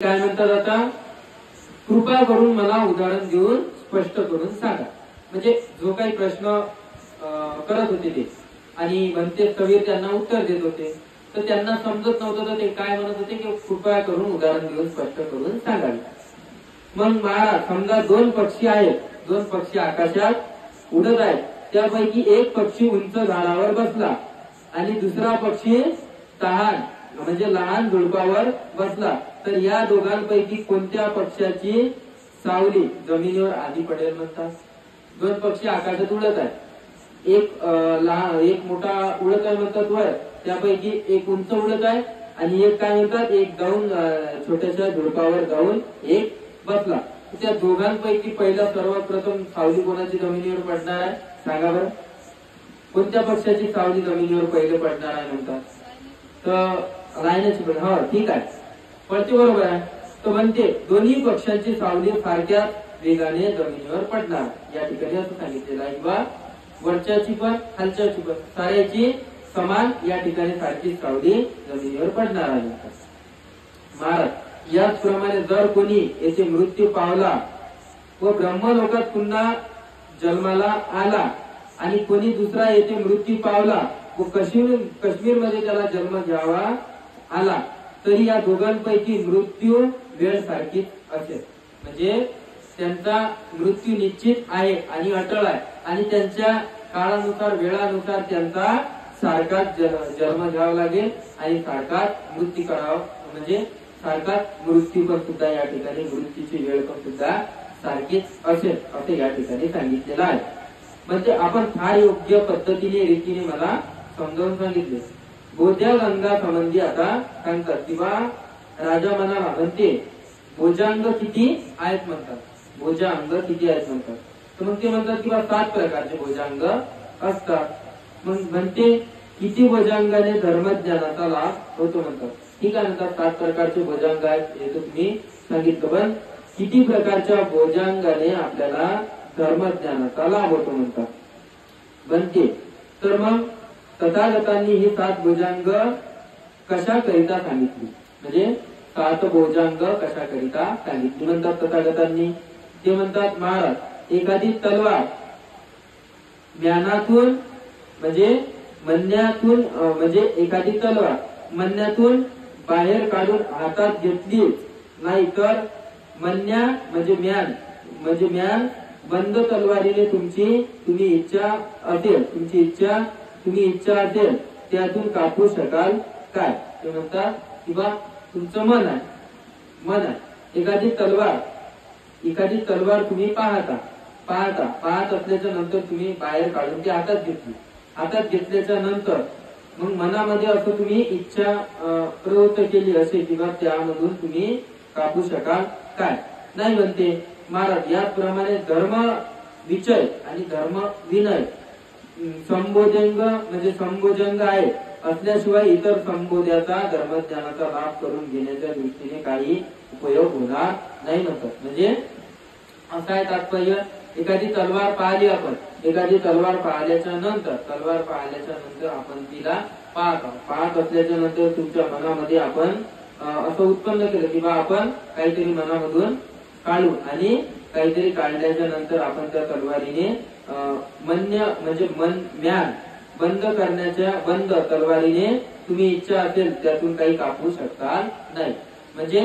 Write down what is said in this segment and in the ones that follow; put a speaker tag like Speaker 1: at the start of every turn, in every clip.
Speaker 1: काय म्हणतात आता, कृपा करून मला उदाहरण देऊन स्पष्ट करून सांगा. म्हणजे जो काही प्रश्न करत होते ते आणि म्हणते कवी त्यांना उत्तर देत होते, तर त्यांना समजत नव्हतं तर ते काय म्हणत होते की कृपा करून उदाहरण देऊन स्पष्ट करून सांगावे. मग महाराज समजा दोन पक्षी आहेत, दोन पक्षी आकाशात उडत आहेत. त्यापैकी एक पक्षी उंच झाडावर बसला आणि दुसरा पक्षी तहान म्हणजे लहान झुडपावर बसला. तर या दोघांपैकी कोणत्या पक्षाची सावली जमिनीवर आधी पडेल म्हणतात? दोन पक्षी आकाशात उडत आहेत, एक मोठा उडत आहे म्हणतात वर, त्यापैकी एक उंच उडत आहे आणि एक काय म्हणतात एक जाऊन छोट्याशा झुडपावर जाऊन एक बसला. त्या दोघांपैकी पहिला सर्वात प्रथम सावली कोणाची जमिनीवर पडणार आहे सांगा बरं? कोणत्या पक्षाची सावली जमिनीवर पहिले पडणार आहे म्हणतात? तर राहण्याची पण हो ठीक आहे पडते बरोबर आहे. तो म्हणते दोन्ही पक्षांची सावली सारख्या वेगाने जमिनीवर पडणार या ठिकाणी असं सांगितलेलं आहे. किंवा वरच्याची पण खालच्याची पण साऱ्याची समान या ठिकाणी सारखी सावली जमिनीवर पडणार आहे. महाराज याचप्रमाणे जर कोणी येथे मृत्यू पावला व ब्रह्मलोकात पुन्हा जन्माला आला आणि कोणी दुसरा येथे मृत्यू पावला व काश्मीर मध्ये त्याला जन्म घ्यावा आला तरी या दोघांपैकी मृत्यू वेळ सारखीच असेल. म्हणजे त्यांचा मृत्यू निश्चित आहे आणि अटळ आहे आणि त्यांच्या काळानुसार वेळानुसार त्यांचा सारखाच जन्म घ्यावा लागेल आणि सारखाच मृत्यू करावा. म्हणजे सारखाच मृत्यू पण सुद्धा या ठिकाणी मृत्यूची वेळ पण सुद्धा सारखीच असेल असे या ठिकाणी सांगितलेलं आहे. म्हणजे आपण फार योग्य पद्धतीने रीतीने मला समजावून सांगितले. बोध्या गंगा संबंधी आता सांगतात किंवा राजा म्हणाला म्हणते भोजांग किती आहेत म्हणतात, भोजांग किती आहेत म्हणतात. तर मग ते म्हणतात किंवा 7 प्रकारचे भोजांग असतात. मग म्हणते किती भोजांगाने धर्मज्ञानाचा लाभ होतो म्हणतात. ठीक आहे म्हणतात 7 प्रकारचे भोजांग आहेत हे तर तुम्ही सांगितलं, पण किती प्रकारच्या भोजांगाने आपल्याला धर्मज्ञानाचा लाभ होतो म्हणतात म्हणते. तर मग तथागतांनी ही 7 भुजांग कशा करिता सांगितली, म्हणजे 7 भुजांग कशा करिता सांगितली म्हणतात तथागतांनी. ते म्हणतात महाराज एखादी तलवार म्यानातून म्हणजे म्हणण्यातून म्हणजे एखादी तलवार म्हणण्यातून बाहेर काढून हातात घेतली नाही तर म्हणण्या म्हणजे म्यान बंद तलवारीने तुम्ही इच्छा असेल त्यातून कापू शकाल काय? ते म्हणतात किंवा तुमचं मन आहे एखादी तलवार तुम्ही पाहत असल्याच्या नंतर तुम्ही बाहेर काढून ती हातात घेतल्याच्या नंतर मग मनामध्ये असं तुम्ही इच्छा प्रवृत्त केली असेल किंवा त्यामधून तुम्ही कापू शकाल काय? नाही म्हणते महाराज. याचप्रमाणे धर्म विचय आणि धर्म विनय संबोधंग म्हणजे संबोधंग आहे असल्याशिवाय इतर संबोध्याचा धर्मज्ञानाचा लाभ करून घेण्याच्या दृष्टीने काही उपयोग होणार नाही म्हणतात. म्हणजे असं आहे तात्पर्य. एखादी तलवार पाहिली आपण, एखादी तलवार पाहिल्याच्या नंतर आपण तिला पाहत असल्याच्या नंतर तुमच्या मनामध्ये आपण असं उत्पन्न केलं की बा आपण काहीतरी मनामधून काढू आणि काहीतरी काढल्याच्या नंतर आपण त्या तलवारीने म्यान बंद तलवारीने तुम्ही इच्छा असेल त्यातून काही कापू शकता नाही. म्हणजे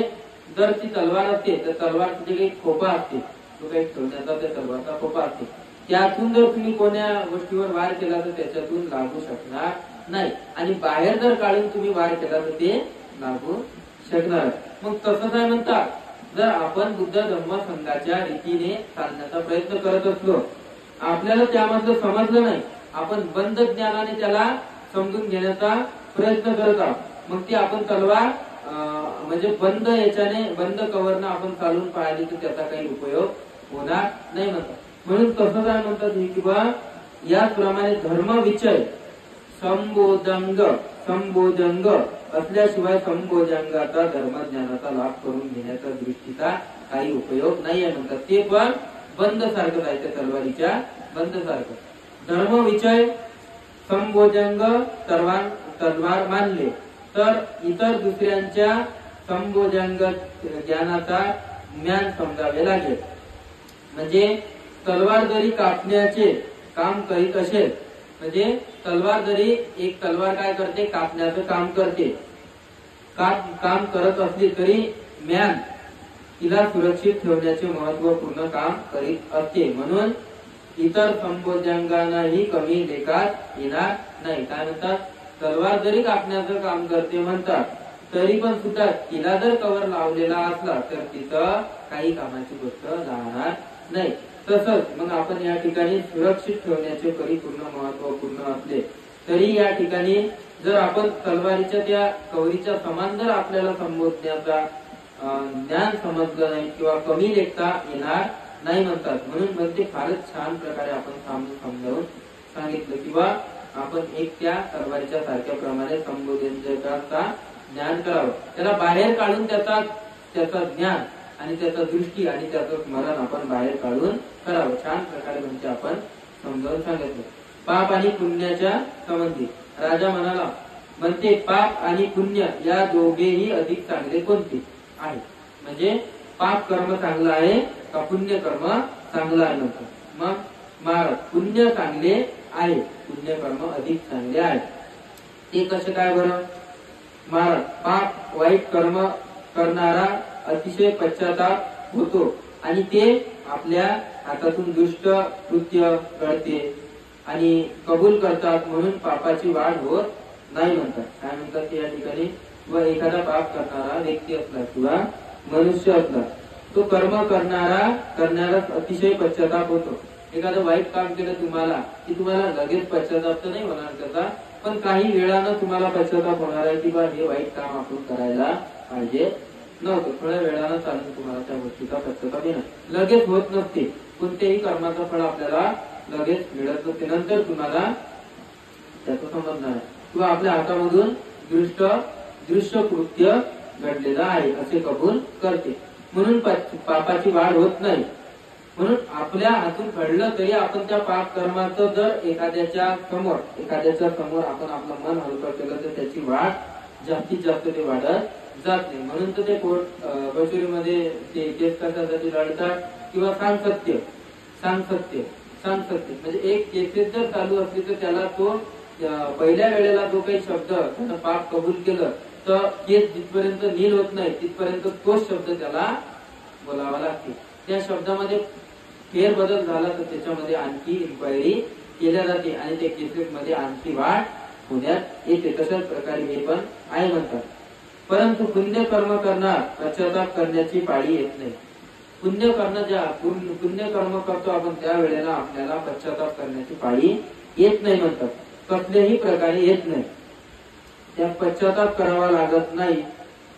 Speaker 1: जर ती तलवार असते तर तलवारचे काही खोपा असते, तो काही ठेवण्याचा त्या तलवारचा खोपा असते, त्यातून जर तुम्ही कोण्या गोष्टीवर वार केला तर त्याच्यातून लागू शकणार नाही आणि बाहेर जर काढून तुम्ही वार केला तर ते लागू शकणार. मग तसं काय म्हणतात, जर आपण बुद्ध धम्म संघाच्या रीतीने चालण्याचा प्रयत्न करत असलो, आपल्याला त्यामधलं समजलं नाही, आपण बंद ज्ञानाने त्याला समजून घेण्याचा प्रयत्न करत आहोत, मग ती आपण तलवार म्हणजे बंद कवरनं आपण चालून पाहिली तर त्याचा काही उपयोग होणार नाही म्हणतात. म्हणून तसं काय म्हणतात किंवा याचप्रमाणे धर्म विचय संबोधंग असल्याशिवाय संबोधंगाचा धर्मज्ञानाचा लाभ करून घेण्याच्या दृष्टीचा काही उपयोग नाही आहे म्हणतात. ते पण बंद सारखं आहे, त्या तलवारीच्या बंद सारखं. धर्म विचय संबोधंग तलवार मानले तर इतर दुसऱ्यांच्या संबोधन ज्ञानाचा ज्ञान समजावे लागेल. म्हणजे तलवार जरी कापण्याचे काम करीत असेल, म्हणजे तलवार जरी एक तलवार काय करते, कापण्याचं काम करते, काम करत असली तरी ज्ञान तिला सुरक्षित ठेवण्याचे महत्वपूर्ण काम करीत असते. म्हणून इतर संबोधनांनाही कमी लेखात येणार नाही. काय म्हणतात, तलवार जरी कापण्याचं काम करते म्हणतात, तरी पण सुद्धा तिला जर कवर लावलेला असला तर तिथं काही कामाची गोष्ट राहणार नाही. तसंच मग आपण या ठिकाणी सुरक्षित ठेवण्याचे परिपूर्ण महत्वपूर्ण असले तरी या ठिकाणी जर आपण तलवारीच्या त्या कवरीच्या समान जर आपल्याला संबोधण्याचा ज्ञान समजलं नाही किंवा कमी लेखता येणार नाही म्हणतात. म्हणून मग ते फारच छान प्रकारे आपण समजावून सांगितलं किंवा आपण एक त्या तलवारीच्या सारख्या प्रमाणे संबोधनाचा ज्ञान करावं, त्याला बाहेर काढून त्याचा ज्ञान आणि त्याचा दृष्टी आणि त्याचं स्मरण आपण बाहेर काढून करावं. छान प्रकारे म्हणजे आपण समजावून सांगितलं. पाप आणि पुण्याच्या संबंधित राजा म्हणते पाप आणि पुण्य या दोघेही अधिक चांगले कोणते आहे. म्हणजे पाप कर्म चांगलं आहे का पुण्य कर्म चांगलं आहे म्हणतात. मग महाराज पुण्य चांगले आहे, पुण्य कर्म अधिक चांगले आहे. ते कसं काय बरं महाराज, पाप वाईट कर्म करणारा अतिशय पश्चाताप होतो आणि ते आपल्या हातातून दुष्ट कृत्य घडते आणि कबूल करतात, म्हणून पापाची वाढ होत नाही म्हणतात. काय म्हणतात या ठिकाणी, व एखादा पाप करणारा व्यक्ती असला किंवा मनुष्य असला तो कर्म करणाराच अतिशय पश्चाताप होतो. एखादं वाईट काम केलं तुम्हाला की तुम्हाला लगेच पश्चाताप तर नाही होणार त्याचा, पण काही वेळानं तुम्हाला पश्चाताप होणार आहे की बा हे वाईट काम आपण करायला पाहिजे नव्हतं. थोड्या वेळानं चालून तुम्हाला त्या गोष्टीचा पश्चाताप येणार, लगेच होत नसते. कोणत्याही कर्माचं फळ आपल्याला लगेच मिळत नसते, नंतर तुम्हाला त्याचं समजणार आहे किंवा आपल्या हातामधून दृश्य कृत्य घडलेलं आहे असे कबूल करते, म्हणून पापाची वाढ होत नाही. म्हणून आपल्या हातून घडलं तरी आपण त्या पाप कर्माचं जर एखाद्याच्या समोर आपण आपलं मन हलकं केलं तर त्याची वाढ जास्तीत जास्त ते वाढत जात नाही. म्हणून तर ते कोर्ट कचेरीमध्ये ते केस करण्यासाठी लढतात किंवा सांग सत्य म्हणजे एक केसेस जर चालू असली तर त्याला तो पहिल्या वेळेला जो काही शब्द त्यानं पाप कबूल केलं तर केस जिथपर्यंत नील होत नाही तिथपर्यंत तोच शब्द त्याला बोलावा लागते. त्या शब्दामध्ये फेरबदल झाला तर त्याच्यामध्ये आणखी इन्क्वायरी केल्या जाते आणि त्या केसेसमध्ये आणखी वाढ होण्यात येते. तशाच प्रकारे हे पण आहे म्हणतात. परंतु पुण्य कर्म करणार पश्चाताप करण्याची पाळी येत नाही. पुण्य कर्म करतो आपण त्या वेळेला आपल्याला पश्चाताप करण्याची पाळी येत नाही म्हणतात. कसल्याही प्रकारे येत नाही, त्या पश्चाताप करावा लागत नाही.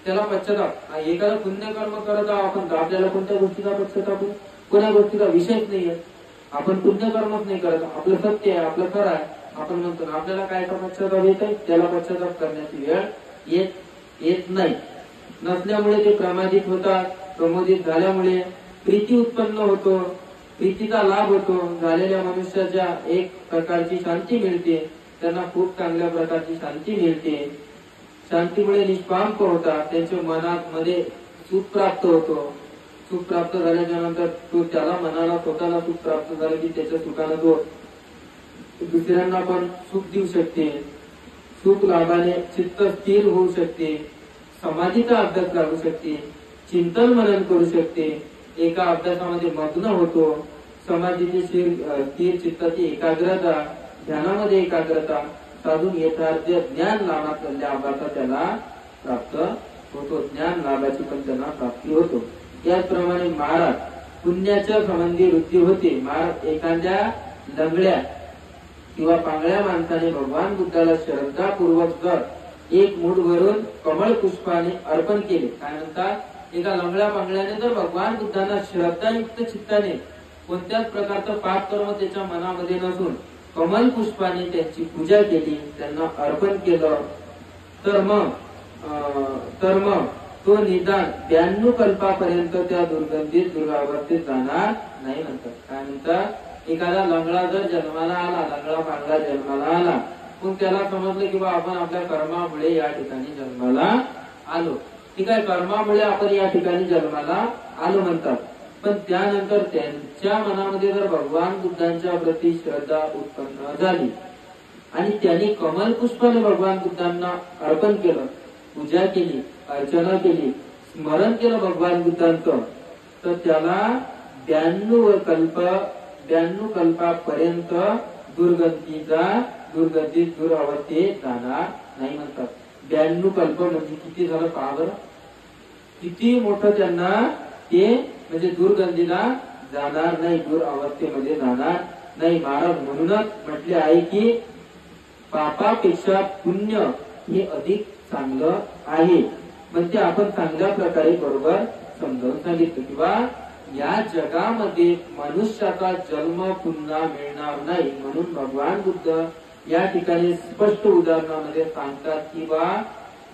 Speaker 1: त्याला पश्चाताप एखादा पुण्य कर्म करत आहोत आपण, आपल्याला कोणत्या गोष्टीचा पश्चाताप कोणत्या गोष्टीचा विषयच नाहीये. आपण पुण्य कर्मच नाही करत, आपलं सत्य आहे, आपलं खरं आहे, आपण म्हणतो आपल्याला काय पश्चाताप येत आहे, त्याला पश्चाताप करण्याची वेळ येत नाही. नसल्यामुळे ते प्रमादित होतात. प्रमोदित झाल्यामुळे प्रीती उत्पन्न होतो, प्रीतीचा लाभ होतो. झालेल्या मनुष्याच्या एक प्रकारची शांती मिळते, त्यांना खूप चांगल्या प्रकारची शांती मिळते. शांतीमुळे निष्पाप होतात, त्यांच्या मनामध्ये सुख प्राप्त होतो. सुख प्राप्त झाल्याच्या नंतर तो त्याला मनाला स्वतःला सुख प्राप्त झालं की त्याच्या सुखाला तो दुसऱ्यांना पण सुख देऊ शकते. सुख लाभाने चित्त स्थिर होऊ शकते, समाधीचा अभ्यास लागू शकते, चिंतन मनन करू शकते, एका अभ्यासामध्ये मग्न होतो. समाधीची स्थिर चित्ताची एकाग्रता, ध्यानामध्ये एकाग्रता साधून यथार्थ ज्ञान लाभाचा त्याला प्राप्त होतो. ज्ञान लाभाची पण त्यांना प्राप्ती होतो. याचप्रमाणे महाराज पुण्याच्या संबंधी वृत्ती होते. महाराज एखाद्या लंगड्या किंवा पांगळ्या माणसाने भगवान बुद्धाला श्रद्धापूर्वक जर एक मूठ भरून कमळ पुष्पाने अर्पण केले. काय म्हणतात, एका लंगड्या पांगळ्याने जर भगवान बुद्धांना श्रद्धायुक्त चित्ताने कोणत्याच प्रकारचं पाप कर्म त्याच्या मनामध्ये नसून कमल पुष्पाने त्यांची पूजा केली, त्यांना अर्पण केलं, तर मग तो निदान 92 कल्पापर्यंत त्या दुर्गंधीत दुरावस्थेत जाणार नाही म्हणतात. काय म्हणतात, एखादा लंगडा जर जन्माला आला, लंगडा पांगळा जन्माला आला, पण त्याला समजलं की बा आपण आपल्या कर्मामुळे या ठिकाणी जन्माला आलो, ठीक आहे, कर्मामुळे आपण या ठिकाणी जन्माला आलो म्हणतात. पण त्यानंतर त्यांच्या मनामध्ये जर भगवान बुद्धांच्या प्रती श्रद्धा उत्पन्न झाली आणि त्यांनी कमल पुष्पाने भगवान बुद्धांना अर्पण केलं, पूजा केली, अर्चना केली, स्मरण केलं भगवान बुद्धांचं, तर त्याला 92 कल्पापर्यंत दुर्गंधित दुरावस्थेत जाणार नाही म्हणतात. 92 कल्प म्हणजे किती झालं पहा बरं, किती मोठं त्यांना ते म्हणजे दुर्गंधीला जाणार नाही, दुरावस्थेमध्ये जाणार नाही. महाराज म्हणूनच म्हटले आहे की पापापेक्षा पुण्य हे अधिक चांगलं आहे. म्हणजे आपण चांगल्या प्रकारे बरोबर समजावून सांगितलं किंवा या जगामध्ये मनुष्याचा जन्म पुन्हा मिळणार नाही, म्हणून भगवान बुद्ध या ठिकाणी स्पष्ट उदाहरणामध्ये सांगतात की बा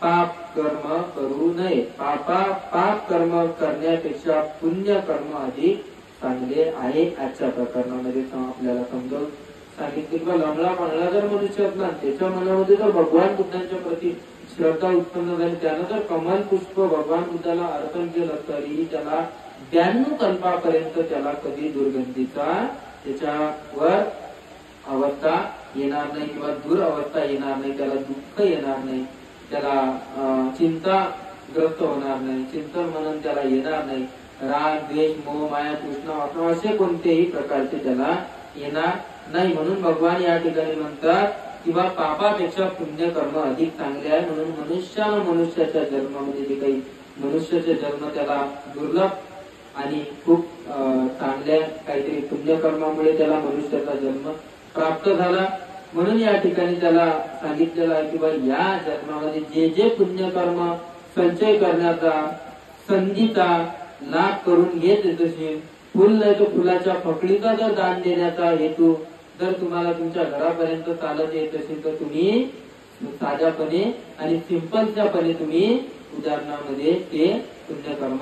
Speaker 1: पाप कर्म करू नये. पाप कर्म करण्यापेक्षा पुण्य कर्म अधिक चांगले आहे. आजच्या प्रकरणामध्ये आपल्याला समजावून सांगितले की लंगडा पांगडा जर मनुष्य असला, त्याच्या मनामध्ये जर भगवान बुद्धांच्या प्रती श्रद्धा उत्पन्न झाली, त्यानं जर कमल पुष्प भगवान बुद्धाला अर्पण केलं, तरीही त्याला 92 कल्पापर्यंत त्याला कधी दुर्गंधीचा त्याच्यावर अवस्था येणार नाही किंवा दुरावस्था येणार नाही, त्याला दुःख येणार नाही, त्याला चिंताग्रस्त होणार नाही, चिंतन म्हणून त्याला येणार नाही, राग द्वेष मोह माया कृष्ण वासना असे कोणतेही प्रकारचे त्याला येणार नाही. म्हणून भगवान या ठिकाणी म्हणतात किंवा पापापेक्षा पुण्य कर्म अधिक चांगले आहे. म्हणून मनुष्याच्या जन्मामध्ये जे काही मनुष्याचे जन्म त्याला दुर्लभ आणि खूप चांगल्या काहीतरी पुण्यकर्मामुळे त्याला मनुष्याचा जन्म प्राप्त झाला. म्हणून या ठिकाणी त्याला सांगितलेलं आहे की बा या जन्मामध्ये जे जे पुण्यकर्म संचय करण्याचा संधीचा लाभ करून घेत असेल, फुल नाही तो फुलाच्या फकळीचा जर दान देण्याचा हेतू जर तुम्हाला तुमच्या घरापर्यंत चालत येत असेल, तर तुम्ही साध्यापणे आणि सिंपलच्यापणे तुम्ही उदाहरणामध्ये ते पुण्यकर्म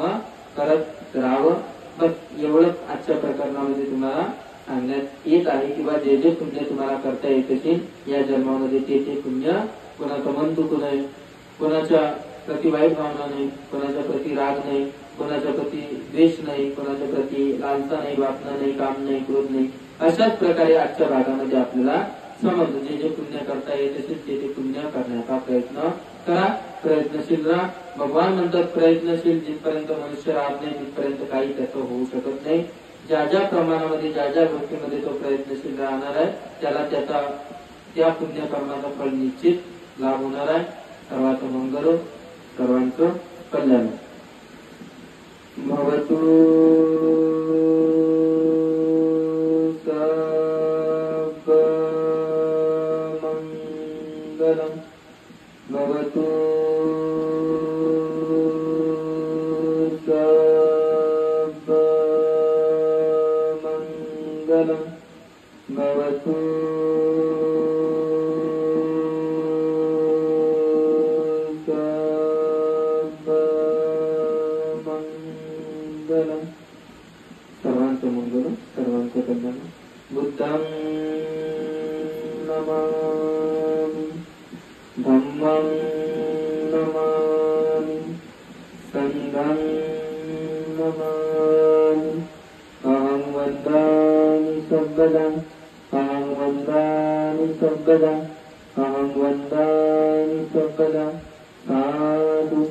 Speaker 1: करत राहावं. बस एवढंच आजच्या प्रकरणामध्ये तुम्हाला सांगण्यात येत आहे किंवा जे जे पुण्य तुम्हाला करता येत असेल या जन्मामध्ये ते पुण्य, कोणाचं मन दुखू नये, कोणाच्या प्रति वाईट भावना नाही, कोणाच्या प्रति राग नाही, कोणाच्या प्रति द्वेष नाही, कोणाच्या प्रति लालसा नाही, वासना नाही, काम नाही, क्रोध नाही, अशाच प्रकारे आजच्या भागामध्ये आपल्याला समजलं. जे जे पुण्य करता येत असेल ते पुण्य करण्याचा प्रयत्न करा, प्रयत्नशील राहा. भगवान म्हणतात प्रयत्नशील जिथपर्यंत मनुष्य राहत नाही तिथपर्यंत काही त्याचं होऊ शकत नाही. ज्या ज्या प्रमाणामध्ये ज्या ज्या गोष्टीमध्ये तो प्रयत्नशील राहणार आहे त्याला त्याचा त्या पुण्यकर्माचा फळ निश्चित लाभ होणार आहे. सर्वांचं मंगल, सर्वांचं कल्याण भवतु. भवतु मंगलम, भवतु मंगलम. सर्वांचं मंगल, सर्वांचं कल्याण. बुद्धं नमामि, धम्मं नमामि, संघं नमामि. अहं वन्दामि सर्वदा, अहं वन्दामि सर्वदा, अहं वन्दामि सर्वदा. साधु